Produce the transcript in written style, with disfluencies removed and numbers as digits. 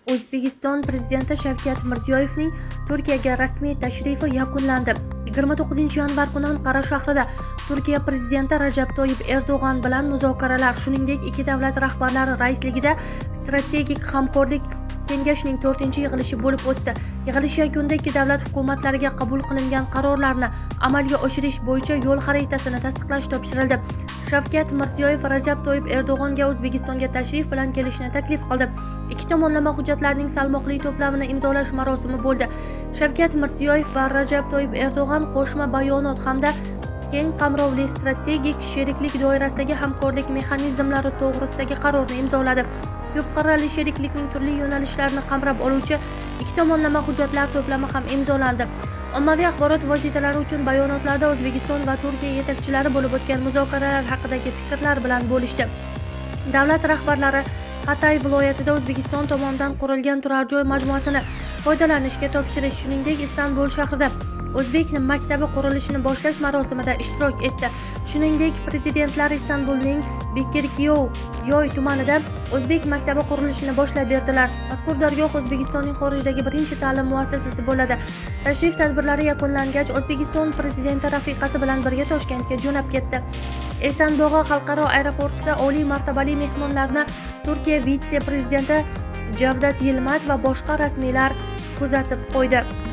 O'zbekiston Prezidenti Shavkat Mirziyoyevning Turkiyaga rasmiy tashrifi yakunlandi. 29 yanvar kuni Anqara shahrida Turkiya Prezidenti Rajab Toyyib Erdo'g'an bilan muzokaralar, shuningdek ikki davlat rahbarlari raisligida strategik hamkorlik kengashining 4-yig'ilishi bo'lib o'tdi. Yig'ilish yakunida ikki davlat hukumatlariga qabul qilingan qarorlarni amalga oshirish bo'yicha yo'l xaritasini tasdiqlash topshirildi. Shavkat Mirziyoyev Rajab Toyyib Erdo'g'anga O'zbekistonga tashrif bilan kelishni taklif qildi. Ikki tomonlama hujjatlarning salmoqli to'plamini imzolash marosimi bo'ldi. Shavkat Mirziyoyev va Rajab Toyyib Erdo'g'an qo'shma bayonot hamda keng qamrovli strategik sheriklik doirasidagi hamkorlik mexanizmlari to'g'risidagi qarorni imzoladi. Ko'p qirrali sheriklikning turli yo'nalishlarini qamrab oluvchi ikki tomonlama hujjatlar to'plami ham imzolandi. Ommaviy axborot vositalari uchun bayonotlarda O'zbekiston va Turkiya yetakchilari bo'lib o'tgan muzokaralar haqidagi fikrlar bilan bo'lishdi. Davlat rahbarlari Hatay viloyatida O'zbekiston tomonidan qurilgan turar joy majmuasini foydalanishga topshirish, shuningdek Istanbul shahrida O'zbek maktabi qurilishini boshlash marosimida ishtirok etdi. Shuningdek, prezidentlar Istanbulning Bekirkyoy tumanida O'zbek maktabi qurilishini boshlab berdilar. Mazkur dargoh O'zbekistonning xorijdagi birinchi ta'lim muassasasi bo'ladi. Tashrif tadbirlari yakunlangach, O'zbekiston prezidenti rafiqasi bilan birga Toshkentga jo'nab ketdi. Esanbog'o xalqaro aeroportida oliy martabali mehmonlarni Turkiya vitse-prezidenti Javdat Yilmaz va boshqa rasmiylar kuzatib qo'ydi.